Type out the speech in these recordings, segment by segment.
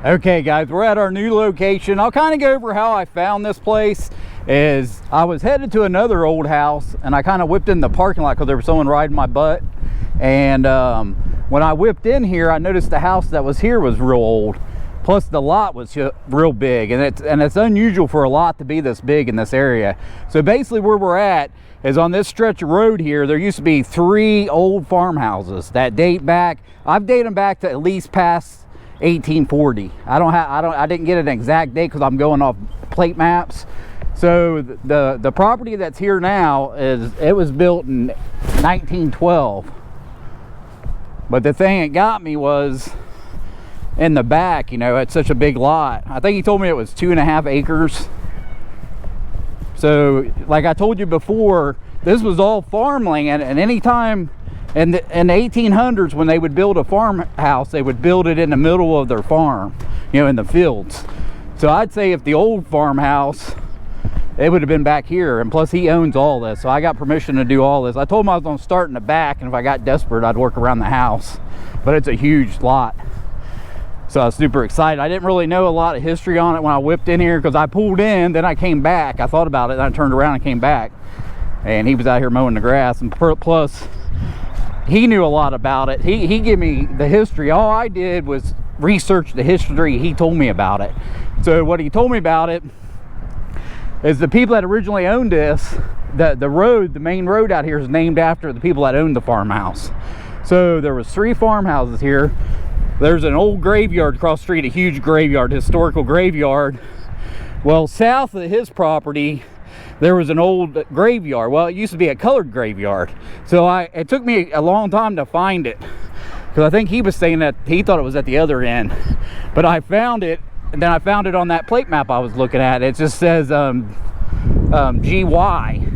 Okay guys, we're at our new location. I'll kind of go over how I found this place. Is I was headed to another old house and I kind of whipped in the parking lot because there was someone riding my butt. And when I whipped in here, I noticed the house that was here was real old. Plus the lot was real big, and it's unusual for a lot to be this big in this area. So basically where we're at is on this stretch of road here, there used to be 3 old farmhouses that date back. I've dated them back to at least past 1840. I didn't get an exact date because I'm going off plate maps. So the property that's here now it was built in 1912. But the thing that got me was in the back, you know, it's such a big lot. I think he told me it was 2.5 acres. So like I told you before, this was all farmland, and any time in the 1800s when they would build a farmhouse, they would build it in the middle of their farm, you know, in the fields. So I'd say if the old farmhouse, it would have been back here. And plus he owns all this, so I got permission to do all this. I told him I was going to start in the back, and if I got desperate I'd work around the house. But it's a huge lot, so I was super excited. I didn't really know a lot of history on it when I whipped in here, because I pulled in, then I came back. I thought about it, then I turned around and came back, and he was out here mowing the grass. And plus he knew a lot about it. He gave me the history. All I did was research the history. He told me about it. So what he told me about it is the people that originally owned this, the main road out here is named after the people that owned the farmhouse. So there was 3 farmhouses here. There's an old graveyard across the street, a huge graveyard, historical graveyard. Well, south of his property, there was an old graveyard. Well, it used to be a colored graveyard. So it took me a long time to find it, because I think he was saying that he thought it was at the other end. But I found it, and then I found it on that plate map I was looking at. It just says GY.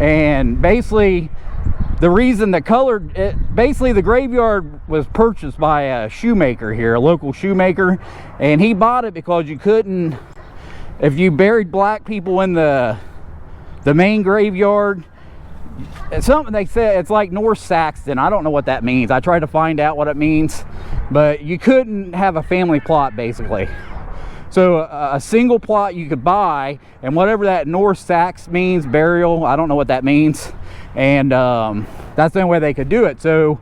And basically, the reason the basically the graveyard was purchased by a shoemaker here, a local shoemaker. And he bought it because you couldn't, if you buried black people in the main graveyard, it's something they said, it's like North Saxton. I don't know what that means. I tried to find out what it means, but you couldn't have a family plot basically. So a single plot you could buy, and whatever that North Sax means, burial, I don't know what that means. And that's the only way they could do it. So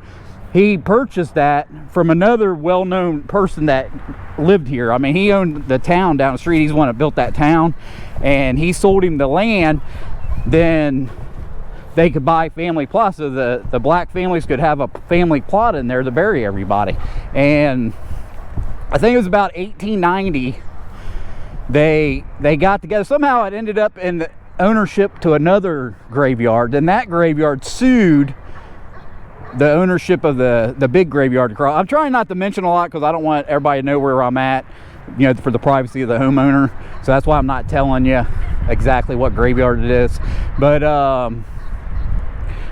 he purchased that from another well-known person that lived here. I mean, he owned the town down the street. He's the one that built that town, and he sold him the land. Then they could buy family plots, so the black families could have a family plot in there to bury everybody. And I think it was about 1890 they got together. Somehow it ended up in the ownership to another graveyard, and that graveyard sued the ownership of the big graveyard across. I'm trying not to mention a lot because I don't want everybody to know where I'm at, you know, for the privacy of the homeowner. So that's why I'm not telling you exactly what graveyard it is. But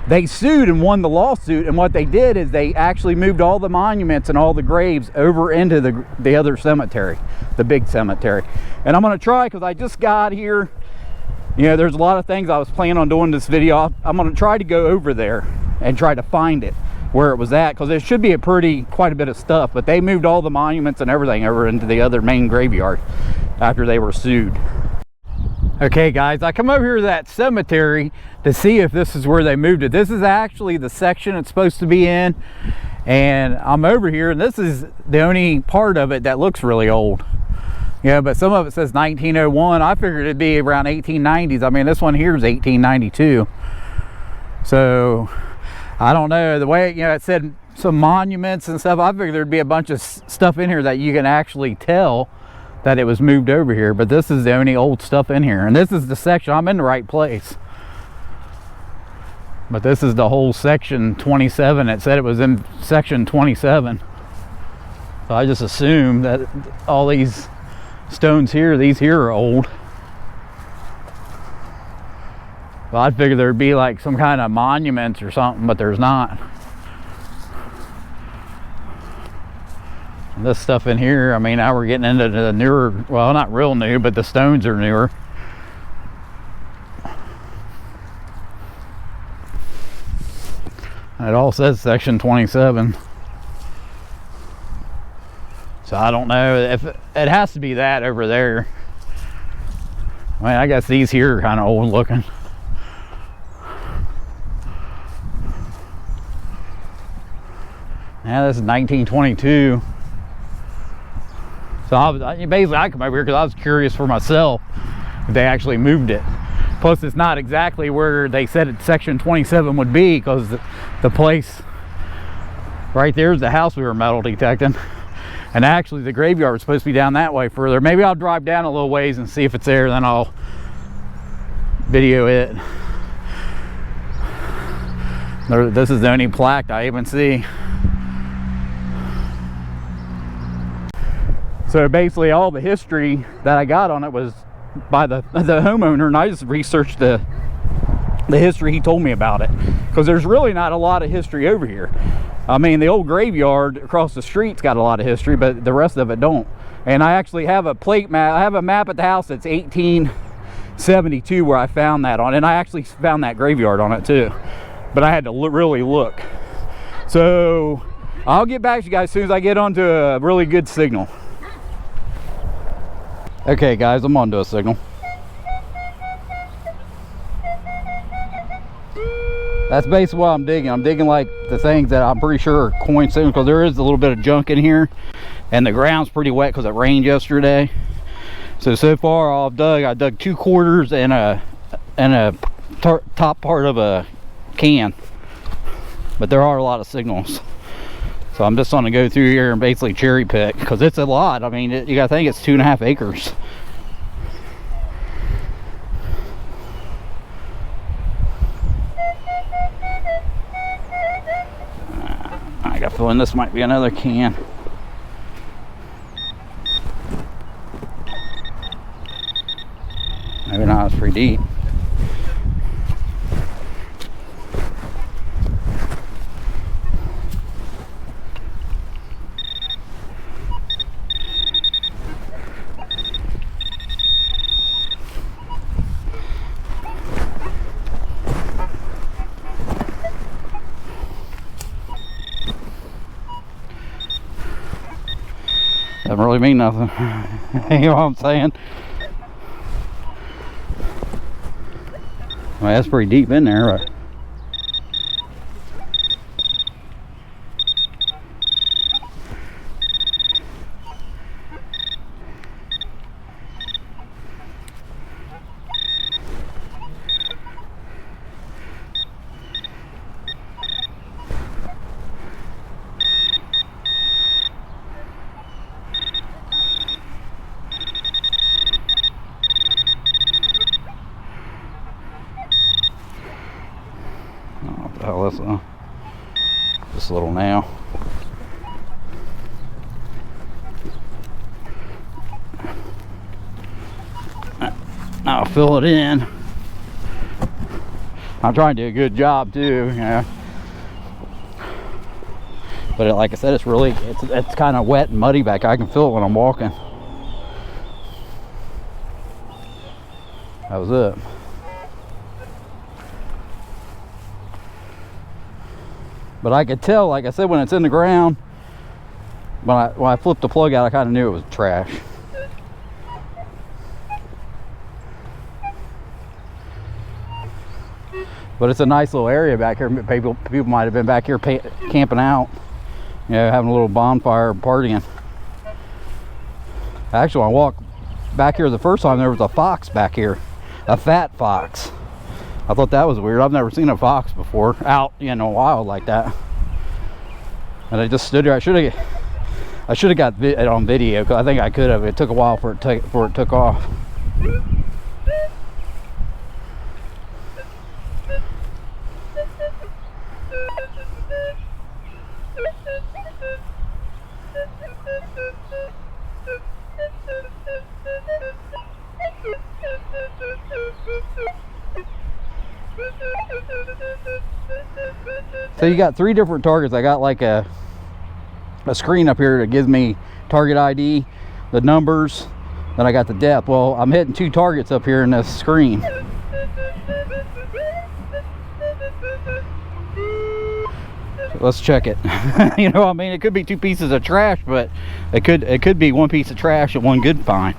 they sued and won the lawsuit, and what they did is they actually moved all the monuments and all the graves over into the other cemetery, the big cemetery. And I'm going to try, because I just got here, you know, there's a lot of things I was planning on doing this video. I'm going to try to go over there and try to find it where it was at, because there should be quite a bit of stuff. But they moved all the monuments and everything over into the other main graveyard after they were sued. Okay guys, I come over here to that cemetery to see if this is where they moved it. This is actually the section it's supposed to be in, and I'm over here, and this is the only part of it that looks really old. Yeah, but some of it says 1901. I figured it'd be around 1890s. I mean, this one here is 1892. So I don't know, the way, you know, it said some monuments and stuff, I figured there'd be a bunch of stuff in here that you can actually tell that it was moved over here. But this is the only old stuff in here, and this is the section. I'm in the right place, but this is the whole section 27. It said it was in section 27, so I just assumed that all these stones here, these here are old. Well, I'd figure there'd be like some kind of monuments or something, but there's not. This stuff in here, I mean, now we're getting into the newer, well, not real new, but the stones are newer. It all says section 27. So I don't know if it has to be that over there. I mean, I guess these here are kind of old looking. Yeah, this is 1922. So basically I come over here because I was curious for myself if they actually moved it. Plus it's not exactly where they said section 27 would be, because the place right there is the house we were metal detecting. And actually the graveyard was supposed to be down that way further. Maybe I'll drive down a little ways and see if it's there, then I'll video it. This is the only plaque I even see. So basically all the history that I got on it was by the homeowner, and I just researched the history he told me about it, because there's really not a lot of history over here. I mean, the old graveyard across the street's got a lot of history, but the rest of it don't. And I actually have a plate map. I have a map at the house that's 1872 where I found that on, and I actually found that graveyard on it too, but I had to really look. So I'll get back to you guys as soon as I get onto a really good signal. Okay guys, I'm onto a signal. That's basically what I'm digging. I'm digging like the things that I'm pretty sure are coin signals, because there is a little bit of junk in here, and the ground's pretty wet because it rained yesterday. So far all I've dug, I dug 2 quarters and a top part of a can, but there are a lot of signals. So I'm just going to go through here and basically cherry pick, because it's a lot. I mean, you got to think it's 2.5 acres. I got a feeling this might be another can. Maybe not, it's pretty deep. Doesn't really mean nothing. You know what I'm saying? Well, that's pretty deep in there, right? Oh, that's this little nail. I'll fill it in. I'm trying to do a good job too, you know. But like I said, it's kind of wet and muddy back. I can feel it when I'm walking. That was it. But I could tell, like I said, when it's in the ground, when I flipped the plug out, I kind of knew it was trash. But it's a nice little area back here. People might have been back here camping out, you know, having a little bonfire, partying. Actually, when I walked back here the first time, there was a fox back here, a fat fox. I thought that was weird. I've never seen a fox before out in a wild like that. And I just stood there. I should have got it on video, because I think I could have. It took a while for it took off. So you got 3 different targets. I got like a screen up here that gives me target ID, the numbers, then I got the depth. Well, I'm hitting 2 targets up here in this screen. Let's check it. You know, I mean, it could be 2 pieces of trash, but it could be 1 piece of trash and 1 good find.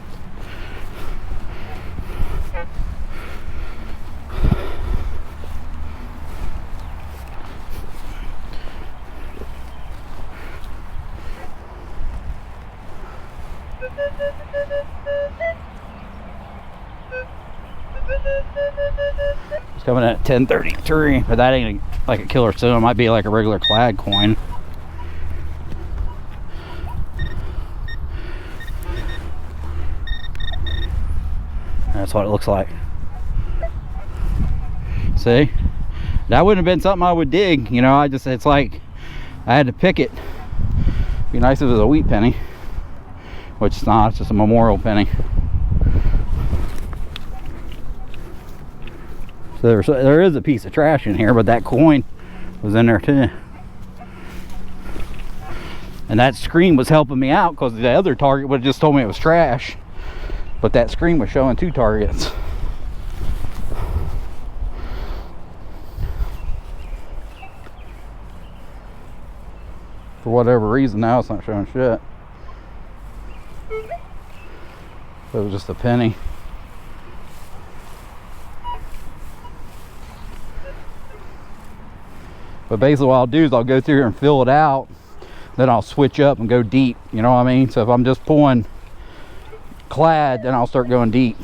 It's coming in at 1033, but that ain't like a killer stone. It might be like a regular clad coin. That's what it looks like. See, that wouldn't have been something I would dig, you know. It's like I had to pick it. Be nice if it was a wheat penny, which it's not. It's just a memorial penny. So there is a piece of trash in here, but that coin was in there too. And that screen was helping me out, because the other target would have just told me it was trash. But that screen was showing 2 targets. For whatever reason, now it's not showing shit. So it was just a penny. But basically what I'll do is I'll go through here and fill it out. Then I'll switch up and go deep. You know what I mean? So if I'm just pulling clad, then I'll start going deep.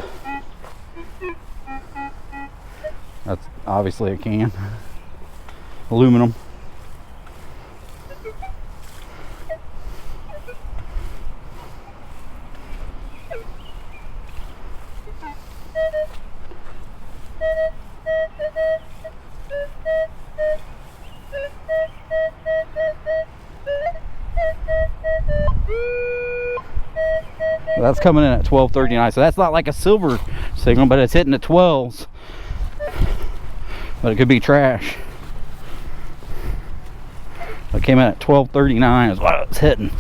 That's obviously a can. Aluminum. That's coming in at 1239, so that's not like a silver signal, but it's hitting the 12s. But it could be trash. It came in at 1239 is what it was hitting.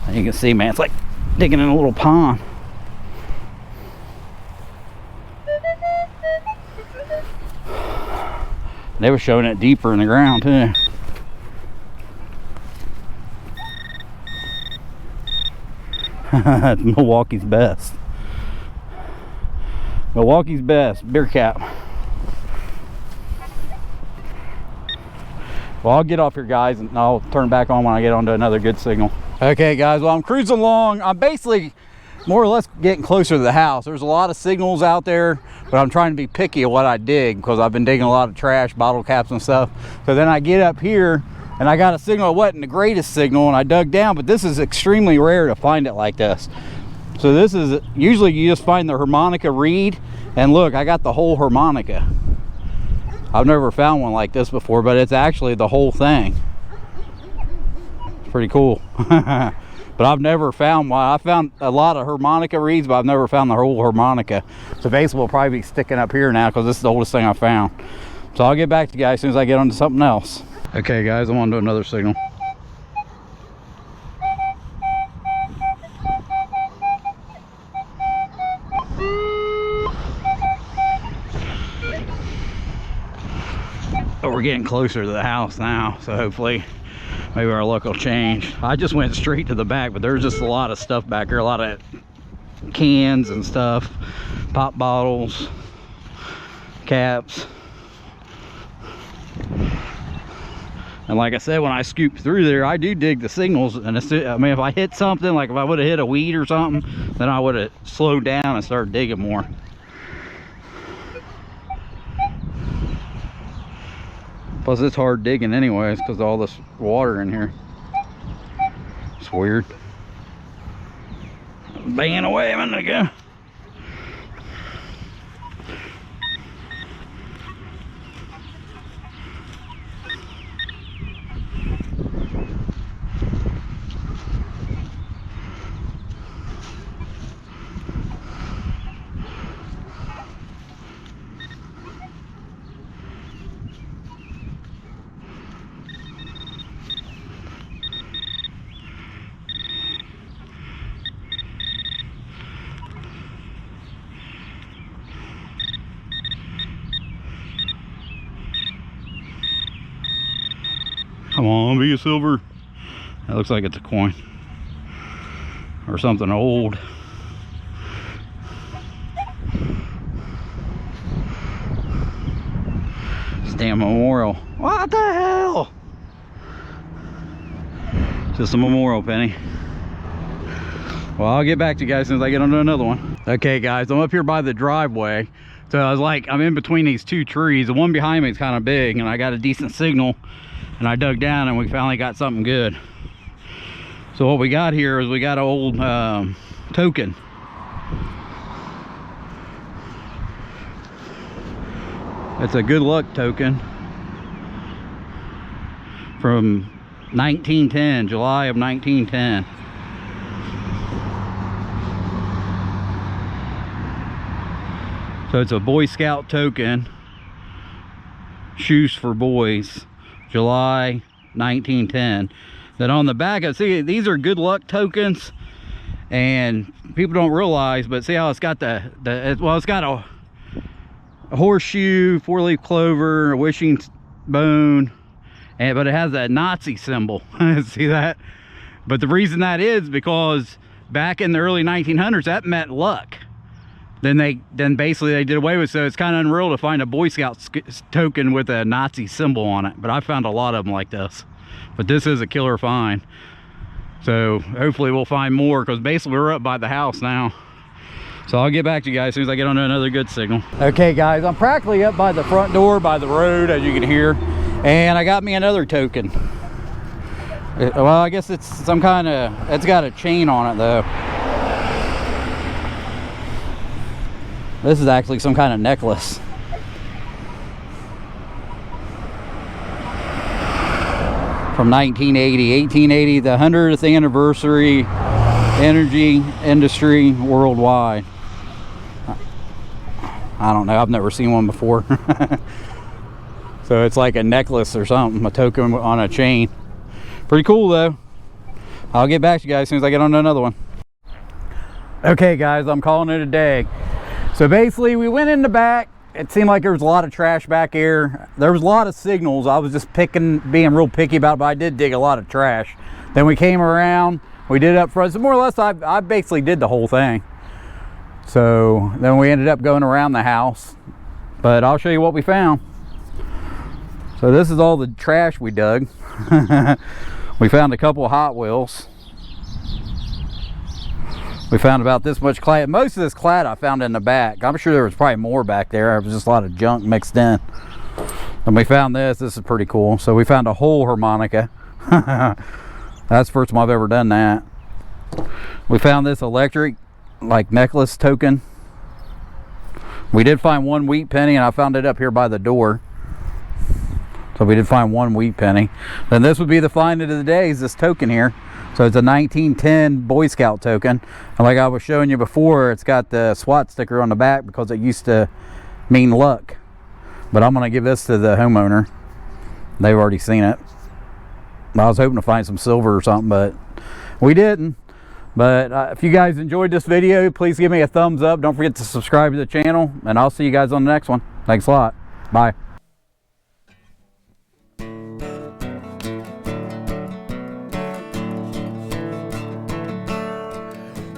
And you can see, man, it's like digging in a little pond. They were showing it deeper in the ground too. That's Milwaukee's best. Milwaukee's best beer cap. Well, I'll get off here, guys, and I'll turn back on when I get onto another good signal. Okay, guys, well, I'm cruising along. I'm basically more or less getting closer to the house. There's a lot of signals out there, but I'm trying to be picky of what I dig, because I've been digging a lot of trash, bottle caps and stuff. So then I get up here and I got a signal. It wasn't the greatest signal, and I dug down, but this is extremely rare to find it like this. So this is, usually you just find the harmonica reed, and look, I got the whole harmonica. I've never found one like this before, but it's actually the whole thing. It's pretty cool. But I've never found one. I found a lot of harmonica reeds, but I've never found the whole harmonica. So basically we'll probably be sticking up here now, because this is the oldest thing I found. So I'll get back to you guys as soon as I get onto something else. Okay, guys, I'm on to another signal. But we're getting closer to the house now, so hopefully maybe our luck will change. I just went straight to the back, but there's just a lot of stuff back here, a lot of cans and stuff, pop bottles, caps. And like I said, when I scoop through there, I do dig the signals. And I mean, if I hit something, like if I would have hit a weed or something, then I would have slowed down and started digging more. Plus it's hard digging anyways, because of all this water in here. It's weird. Banging away a minute ago. Come on, be a silver. That looks like it's a coin. Or something old. Damn memorial. What the hell? Just a memorial penny. Well, I'll get back to you guys as soon as I get onto another one. Okay guys, I'm up here by the driveway. So I was like, I'm in between these two trees. The one behind me is kind of big and I got a decent signal, and I dug down and we finally got something good. So what we got here is we got an old token. It's a good luck token from 1910, July of 1910. So it's a Boy Scout token, shoes for boys, July 1910. Then on the back, I see these are good luck tokens, and people don't realize, but see how it's got it's got a horseshoe, four-leaf clover, a wishing bone, but it has that Nazi symbol. See that? But the reason that is because back in the early 1900s, that meant luck. Then basically they did away with it. So it's kind of unreal to find a Boy Scout token with a Nazi symbol on it. But I found a lot of them like this. But this is a killer find. So hopefully we'll find more, because basically we're up by the house now. So I'll get back to you guys as soon as I get onto another good signal. Okay guys, I'm practically up by the front door by the road, as you can hear, and I got me another token. Well, I guess it's some kind of, it's got a chain on it though. This is actually some kind of necklace. From 1880, the 100th anniversary energy industry worldwide. I don't know, I've never seen one before. So it's like a necklace or something, a token on a chain. Pretty cool though. I'll get back to you guys as soon as I get on to another one. Okay guys, I'm calling it a day. So basically we went in the back. It seemed like there was a lot of trash back here. There was a lot of signals. I was just being real picky about it, but I did dig a lot of trash. Then we came around, we did up front. So more or less I basically did the whole thing. So then we ended up going around the house, but I'll show you what we found. So this is all the trash we dug. We found a couple of Hot Wheels. We found about this much clay. Most of this clay I found in the back. I'm sure there was probably more back there. There was just a lot of junk mixed in. And we found this. This is pretty cool. So we found a whole harmonica. That's the first time I've ever done that. We found this electric like necklace token. We did find one wheat penny, and I found it up here by the door. So we did find one wheat penny. Then this would be the find of the day, is this token here. So it's a 1910 Boy Scout token. And like I was showing you before, it's got the SWAT sticker on the back because it used to mean luck. But I'm going to give this to the homeowner. They've already seen it. I was hoping to find some silver or something, but we didn't. But if you guys enjoyed this video, please give me a thumbs up. Don't forget to subscribe to the channel, and I'll see you guys on the next one. Thanks a lot. Bye.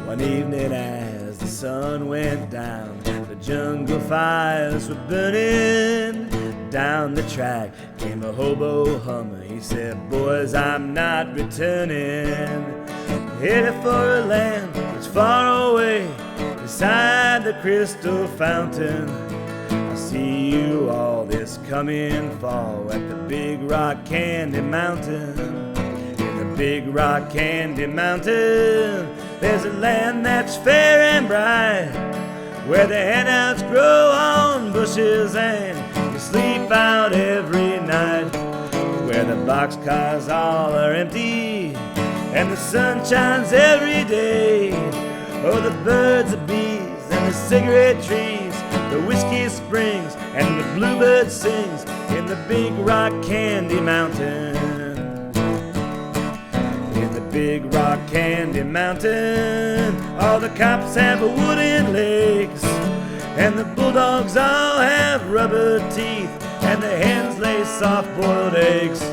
One evening as the sun went down, the jungle fires were burning. Down the track came a hobo hummer. He said, "Boys, I'm not returning. Headed for a land that's far away, beside the crystal fountain. I see you all this coming fall at the Big Rock Candy Mountain. In the Big Rock Candy Mountain, there's a land that's fair and bright, where the handouts grow on bushes and you sleep out every night, where the boxcars all are empty and the sun shines every day. Oh, the birds, the bees, and the cigarette trees, the whiskey springs, and the bluebird sings in the Big Rock Candy Mountain. In the Big Rock Candy Mountain, all the cops have wooden legs, and the bulldogs all have rubber teeth, and the hens lay soft-boiled eggs,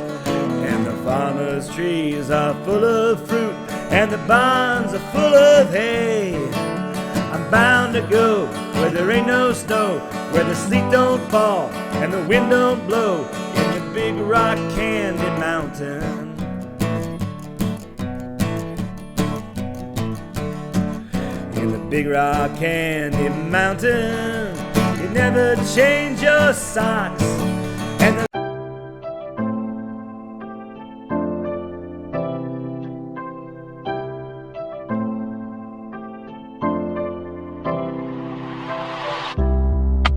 and the farmer's trees are full of fruit, and the barns are full of hay. I'm bound to go where there ain't no snow, where the sleet don't fall and the wind don't blow, in the big rock candy mountain. In the big rock candy mountain, you never change your socks.